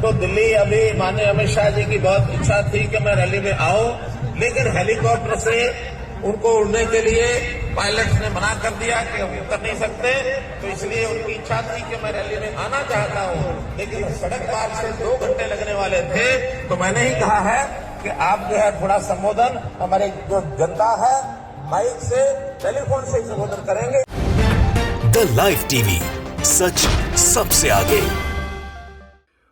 तो दिल्ली अभी माननीय अमित शाह जी की बहुत इच्छा थी कि मैं रैली में आऊं, लेकिन हेलीकॉप्टर से उनको उड़ने के लिए पायलट्स ने मना कर दिया कि हम उतर नहीं सकते। तो इसलिए उनकी इच्छा थी कि मैं रैली में आना चाहता हूं, लेकिन सड़क पार से 2 घंटे लगने वाले थे। तो मैंने ही कहा है कि आप जो है थोड़ा संबोधन हमारे जो जनता है माइक से टेलीफोन से संबोधन करेंगे। द लाइव टीवी, सच सबसे आगे।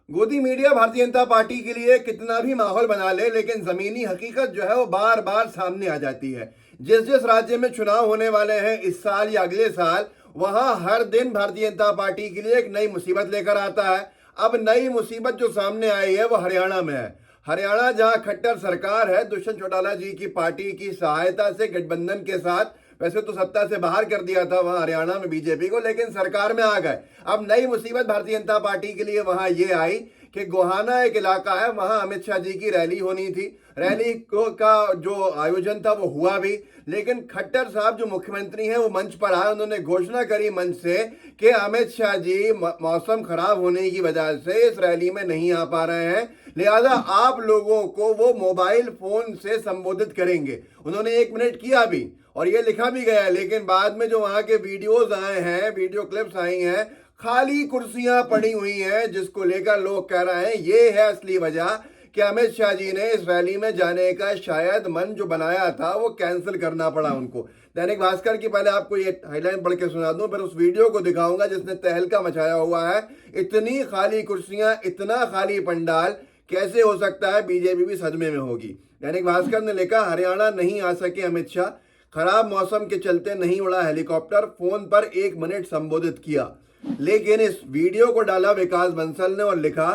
गोदी मीडिया भारतीय जनता पार्टी के लिए कितना भी माहौल बना ले, लेकिन जमीनी हकीकत जो है वो बार बार सामने आ जाती है। जिस राज्य में चुनाव होने वाले हैं इस साल या अगले साल, वहां हर दिन भारतीय जनता पार्टी के लिए एक नई मुसीबत लेकर आता है। अब नई मुसीबत जो सामने आई है वो हरियाणा में है। हरियाणा जहां खट्टर सरकार है, दुष्यंत चौटाला जी की पार्टी की सहायता से गठबंधन के साथ, वैसे तो सत्ता से बाहर कर दिया था वहां हरियाणा में बीजेपी को, लेकिन सरकार में आ गए। अब नई मुसीबत भारतीय जनता पार्टी के लिए वहां ये आई कि गोहाना एक इलाका है, वहां अमित शाह जी की रैली होनी थी। रैली का जो आयोजन था वो हुआ भी, लेकिन खट्टर साहब जो मुख्यमंत्री हैं वो मंच पर आए। उन्होंने घोषणा करी मंच से कि अमित शाह जी मौसम खराब होने की वजह से इस रैली में नहीं आ पा रहे हैं, लिहाजा आप लोगों को वो मोबाइल फोन से संबोधित करेंगे। उन्होंने 1 मिनट किया भी और ये लिखा भी गया, लेकिन बाद में जो वहां के वीडियोज आए हैं, वीडियो क्लिप्स आई हैं, खाली कुर्सियां पड़ी हुई हैं, जिसको लेकर लोग कह रहे हैं ये है असली वजह कि अमित शाह जी ने इस रैली में जाने का शायद मन जो बनाया था वो कैंसिल करना पड़ा उनको। दैनिक भास्कर की पहले आपको ये हेडलाइन पढ़ के सुना दूं, फिर उस वीडियो को दिखाऊंगा जिसने तहलका मचाया हुआ है। इतनी खाली कुर्सियां, इतना खाली पंडाल, कैसे हो सकता है? बीजेपी भी सदमे में होगी। दैनिक भास्कर ने लिखा, हरियाणा नहीं आ सके अमित शाह, खराब मौसम के चलते नहीं उड़ा हेलीकॉप्टर, फोन पर 1 मिनट संबोधित किया। लेकिन इस वीडियो को डाला विकास बंसल ने और लिखा,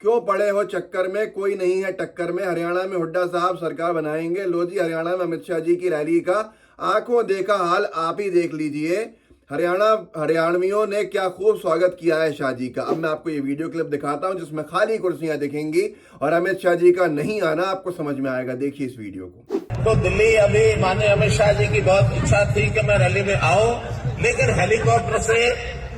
क्यों पड़े हो चक्कर में, कोई नहीं है टक्कर में, हरियाणा में हुड्डा साहब सरकार बनाएंगे। लो जी, हरियाणा में अमित शाह जी की रैली का आंखों देखा हाल आप ही देख लीजिए। हरियाणवियों ने क्या खूब स्वागत किया है शाह जी का। अब मैं आपको ये वीडियो क्लिप दिखाता हूं जिसमें खाली कुर्सियां दिखेंगी और अमित शाह जी का नहीं आना आपको समझ में आएगा। देखिए इस वीडियो को। तो दिल्ली अभी माननीय अमित शाह जी की बहुत इच्छा थी कि मैं रैली में आऊं, लेकिन हेलीकॉप्टर से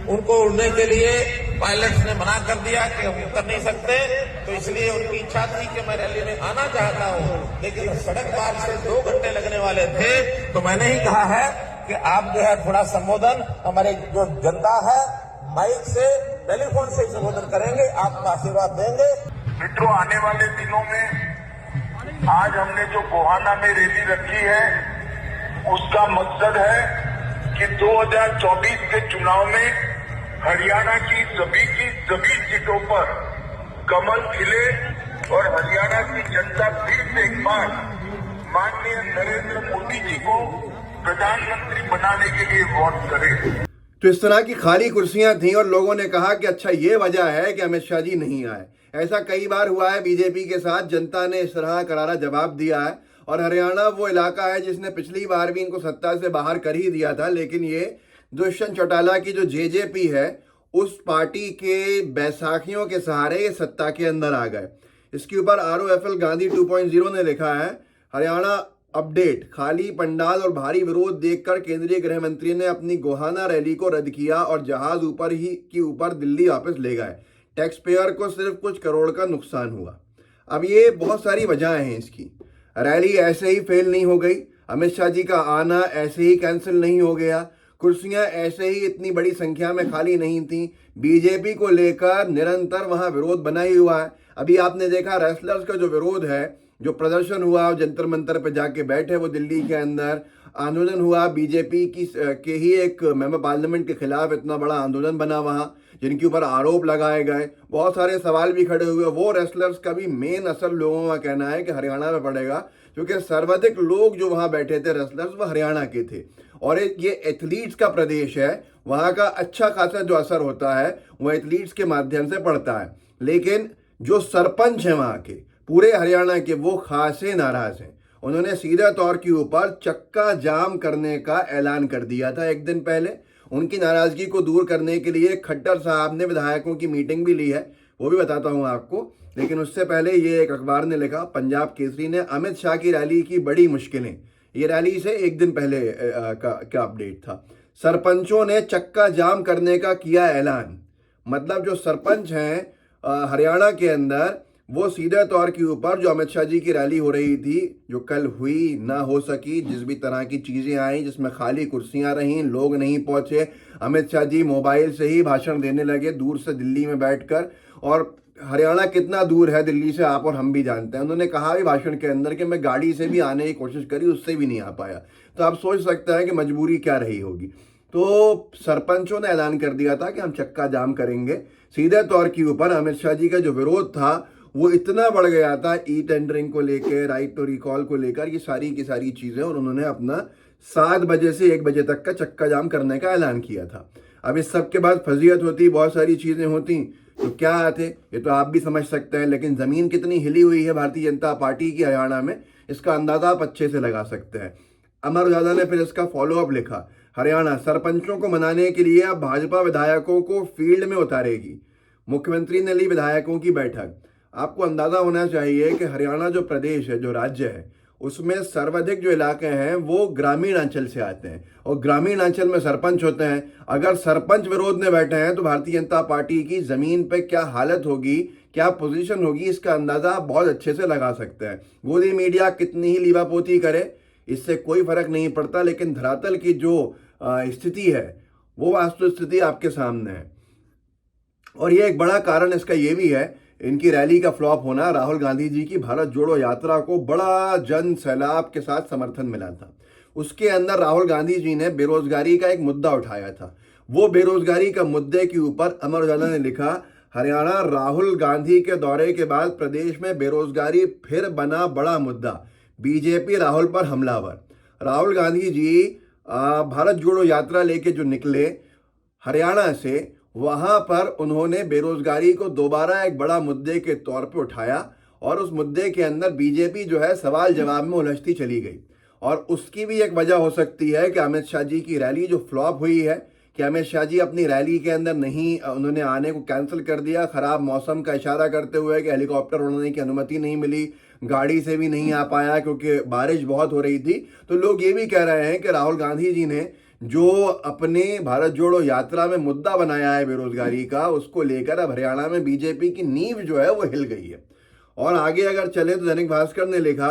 उनको उड़ने के लिए पायलट्स ने मना कर दिया कि हम उतर नहीं सकते। तो इसलिए उनकी इच्छा थी कि मैं रैली में आना चाहता हूं, लेकिन सड़क पार से 2 घंटे लगने वाले थे। तो मैंने ही कहा है कि आप जो है थोड़ा संबोधन हमारे जो जनता है माइक से टेलीफोन से संबोधन करेंगे, आपका आशीर्वाद देंगे। मित्रों, आने वाले दिनों में आज हमने जो गोहाना में रैली रखी है उसका मकसद है कि 2024 के चुनाव में हरियाणा की सभी सीटों पर कमल खिले और हरियाणा की जनता फिर से एक बार माननीय नरेंद्र मोदी जी को प्रधानमंत्री बनाने के लिए वोट करे। तो इस तरह की खाली कुर्सियां थी और लोगों ने कहा कि अच्छा ये वजह है कि अमित शाह जी नहीं आए। ऐसा कई बार हुआ है बीजेपी के साथ, जनता ने इस तरह करारा जवाब दिया है। और हरियाणा वो इलाका है जिसने पिछली बार भी इनको सत्ता से बाहर कर ही दिया था, लेकिन ये दुष्यंत चौटाला की जो जेजेपी है उस पार्टी के बैसाखियों के सहारे ये सत्ता के अंदर आ गए। इसके ऊपर ROFL गांधी 2.0 ने लिखा है, हरियाणा अपडेट, खाली पंडाल और भारी विरोध देखकर केंद्रीय गृह मंत्री ने अपनी गोहाना रैली को रद्द किया और जहाज ऊपर दिल्ली वापस ले गए। टैक्स पेयर को सिर्फ कुछ करोड़ का नुकसान हुआ। अब ये बहुत सारी वजहें हैं इसकी। रैली ऐसे ही फेल नहीं हो गई, अमित शाह जी का आना ऐसे ही कैंसिल नहीं हो गया, कुर्सियां ऐसे ही इतनी बड़ी संख्या में खाली नहीं थी। बीजेपी को लेकर निरंतर वहां विरोध बना ही हुआ है। अभी आपने देखा रेसलर्स का जो विरोध है, जो प्रदर्शन हुआ, जंतर मंतर पे जाके बैठे वो दिल्ली के अंदर, आंदोलन हुआ बीजेपी के ही एक मेंबर पार्लियामेंट के खिलाफ, इतना बड़ा आंदोलन बना वहां, जिनके ऊपर आरोप लगाए गए, बहुत सारे सवाल भी खड़े हुए। वो रेसलर्स का भी मेन असर लोगों का कहना है कि हरियाणा में पड़ेगा, क्योंकि सर्वाधिक लोग जो वहां बैठे थे रेसलर्स वो हरियाणा के थे और ये एथलीट्स का प्रदेश है। वहां का अच्छा खासा जो असर होता है वो एथलीट्स के माध्यम से पड़ता है। लेकिन जो सरपंच है वहां के पूरे हरियाणा के, वो खासे नाराज हैं। उन्होंने सीधा तौर के ऊपर चक्का जाम करने का ऐलान कर दिया था 1 दिन पहले। उनकी नाराजगी को दूर करने के लिए खट्टर साहब ने विधायकों की मीटिंग भी ली है, वो भी बताता हूं आपको। लेकिन उससे पहले ये एक अखबार ने लिखा, पंजाब केसरी ने, अमित शाह की रैली की बड़ी मुश्किलें। ये रैली से 1 दिन पहले का अपडेट था। सरपंचों ने चक्का जाम करने का किया ऐलान। मतलब जो सरपंच हैं हरियाणा के अंदर वो सीधे तौर के ऊपर जो अमित शाह जी की रैली हो रही थी, जो कल हुई ना हो सकी, जिस भी तरह की चीज़ें आई, जिसमें खाली कुर्सियां रहीं, लोग नहीं पहुंचे, अमित शाह जी मोबाइल से ही भाषण देने लगे दूर से दिल्ली में बैठकर। और हरियाणा कितना दूर है दिल्ली से, आप और हम भी जानते हैं। उन्होंने कहा भी भाषण के अंदर कि मैं गाड़ी से भी आने की कोशिश करी, उससे भी नहीं आ पाया। तो आप सोच सकते हैं कि मजबूरी क्या रही होगी। तो सरपंचों ने ऐलान कर दिया था कि हम चक्का जाम करेंगे। सीधे तौर के ऊपर अमित शाह जी का जो विरोध था वो इतना बढ़ गया था, ई टेंडरिंग को लेकर, राइट टू रिकॉल को लेकर, ये सारी की सारी चीज़ें, और उन्होंने अपना 7 बजे से 1 बजे तक का चक्का जाम करने का ऐलान किया था। अब इस सब के बाद फजीयत होती, बहुत सारी चीज़ें होती, तो क्या थे ये तो आप भी समझ सकते हैं। लेकिन ज़मीन कितनी हिली हुई है भारतीय जनता पार्टी की हरियाणा में, इसका अंदाज़ा आप अच्छे से लगा सकते हैं। अमर उजाला ने फिर इसका फॉलोअप लिखा, हरियाणा सरपंचों को मनाने के लिए अब भाजपा विधायकों को फील्ड में उतारेगी, मुख्यमंत्री ने ली विधायकों की बैठक। आपको अंदाजा होना चाहिए कि हरियाणा जो प्रदेश है, जो राज्य है, उसमें सर्वाधिक जो इलाके हैं वो ग्रामीण अंचल से आते हैं, और ग्रामीण अंचल में सरपंच होते हैं। अगर सरपंच विरोध में बैठे हैं तो भारतीय जनता पार्टी की जमीन पे क्या हालत होगी, क्या पोजीशन होगी, इसका अंदाजा आप बहुत अच्छे से लगा सकते हैं। गोदी मीडिया कितनी ही लीवापोती करे, इससे कोई फर्क नहीं पड़ता, लेकिन धरातल की जो स्थिति है वो वास्तु स्थिति आपके सामने है। और ये एक बड़ा कारण इसका ये भी है, इनकी रैली का फ्लॉप होना। राहुल गांधी जी की भारत जोड़ो यात्रा को बड़ा जन सैलाब के साथ समर्थन मिला था। उसके अंदर राहुल गांधी जी ने बेरोजगारी का एक मुद्दा उठाया था। वो बेरोजगारी का मुद्दे के ऊपर अमर उजाला ने लिखा, हरियाणा राहुल गांधी के दौरे के बाद प्रदेश में बेरोजगारी फिर बना बड़ा मुद्दा, बीजेपी राहुल पर हमलावर। राहुल गांधी जी भारत जोड़ो यात्रा लेके जो निकले हरियाणा से, वहां पर उन्होंने बेरोजगारी को दोबारा एक बड़ा मुद्दे के तौर पे उठाया, और उस मुद्दे के अंदर बीजेपी जो है सवाल जवाब में उलझती चली गई। और उसकी भी एक वजह हो सकती है कि अमित शाह जी की रैली जो फ्लॉप हुई है, कि अमित शाह जी अपनी रैली के अंदर नहीं, उन्होंने आने को कैंसिल कर दिया, खराब मौसम का इशारा करते हुए कि हेलीकॉप्टर उड़ाने की अनुमति नहीं मिली, गाड़ी से भी नहीं आ पाया क्योंकि बारिश बहुत हो रही थी। तो लोग ये भी कह रहे हैं कि राहुल गांधी जी ने जो अपने भारत जोड़ो यात्रा में मुद्दा बनाया है बेरोजगारी का, उसको लेकर अब हरियाणा में बीजेपी की नींव जो है वो हिल गई है। और आगे अगर चले तो दैनिक भास्कर ने लिखा,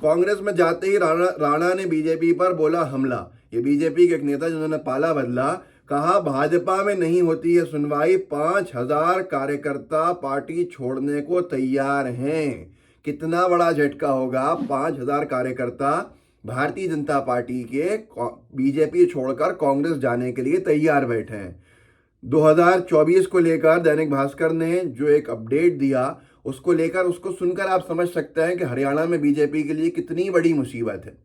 कांग्रेस में जाते ही राणा ने बीजेपी पर बोला हमला। ये बीजेपी के एक नेता जिन्होंने पाला बदला, कहा भाजपा में नहीं होती है सुनवाई, 5000 कार्यकर्ता पार्टी छोड़ने को तैयार हैं। कितना बड़ा झटका होगा, 5000 कार्यकर्ता भारतीय जनता पार्टी के बीजेपी छोड़कर कांग्रेस जाने के लिए तैयार बैठे हैं। 2024 को लेकर दैनिक भास्कर ने जो एक अपडेट दिया, उसको लेकर, उसको सुनकर आप समझ सकते हैं कि हरियाणा में बीजेपी के लिए कितनी बड़ी मुसीबत है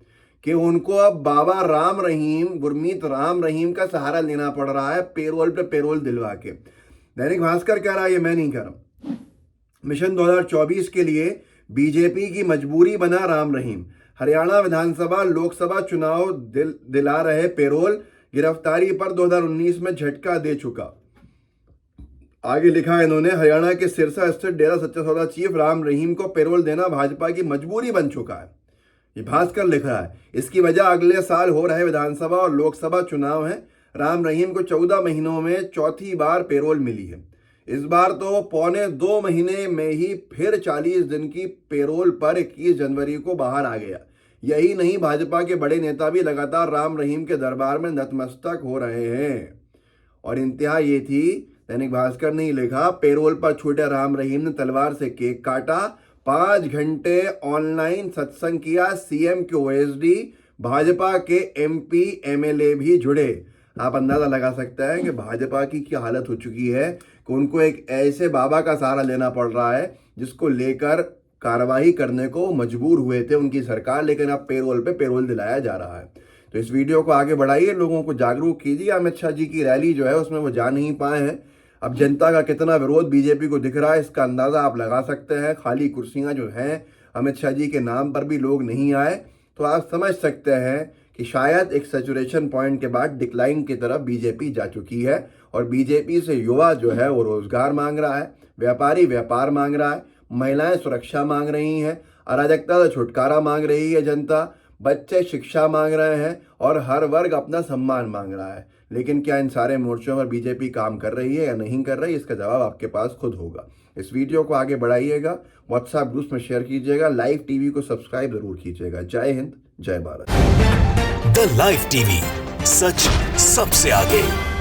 कि उनको अब बाबा राम रहीम, गुरमीत राम रहीम का सहारा लेना पड़ रहा है, पेरोल पे पेरोल दिलवा के। दैनिक भास्कर कह रहा है, ये मैं नहीं कह रहा, मिशन 2024 के लिए बीजेपी की मजबूरी बना राम रहीम। हरियाणा विधानसभा लोकसभा चुनाव दिला रहे पेरोल, गिरफ्तारी पर 2019 में झटका दे चुका। आगे लिखा है इन्होंने, हरियाणा के सिरसा स्थित डेरा सच्चा सौदा चीफ राम रहीम को पेरोल देना भाजपा की मजबूरी बन चुका है। ये भास्कर लिख रहा है। इसकी वजह अगले साल हो रहे विधानसभा और लोकसभा चुनाव है। राम रहीम को 14 महीनों में चौथी बार पेरोल मिली है। इस बार तो 1.25 महीने में ही फिर 40 दिन की पेरोल पर 21 जनवरी को बाहर आ गया। यही नहीं, भाजपा के बड़े नेता भी लगातार राम रहीम के दरबार में नतमस्तक हो रहे हैं। और इंतहा ये थी, दैनिक भास्कर ने ही लिखा, पेरोल पर छूटे राम रहीम ने तलवार से केक काटा, 5 घंटे ऑनलाइन सत्संग किया, सीएम के ओएसडी, भाजपा के एमपी एमएलए भी जुड़े। आप अंदाजा लगा सकते हैं कि भाजपा की क्या हालत हो चुकी है कि उनको एक ऐसे बाबा का सहारा लेना पड़ रहा है जिसको लेकर कार्रवाई करने को मजबूर हुए थे उनकी सरकार, लेकिन अब पेरोल पे पेरोल दिलाया जा रहा है। तो इस वीडियो को आगे बढ़ाइए, लोगों को जागरूक कीजिए। अमित शाह जी की रैली जो है उसमें वो जा नहीं पाए हैं। अब जनता का कितना विरोध बीजेपी को दिख रहा है, इसका अंदाजा आप लगा सकते हैं। खाली कुर्सियां जो हैं, अमित शाह जी के नाम पर भी लोग नहीं आए, तो आप समझ सकते हैं कि शायद एक सैचुरेशन पॉइंट के बाद डिक्लाइन की तरफ बीजेपी जा चुकी है। और बीजेपी से युवा जो है वो रोजगार मांग रहा है, व्यापारी व्यापार मांग रहा है, महिलाएं सुरक्षा मांग रही हैं, अराजकता से छुटकारा मांग रही है जनता, बच्चे शिक्षा मांग रहे हैं, और हर वर्ग अपना सम्मान मांग रहा है। लेकिन क्या इन सारे मोर्चों पर बीजेपी काम कर रही है या नहीं कर रही, इसका जवाब आपके पास खुद होगा। इस वीडियो को आगे बढ़ाइएगा, व्हाट्सएप ग्रुप्स में शेयर कीजिएगा, लाइव टीवी को सब्सक्राइब जरूर कीजिएगा। जय हिंद, जय भारत। द लाइव टीवी, सच सबसे आगे।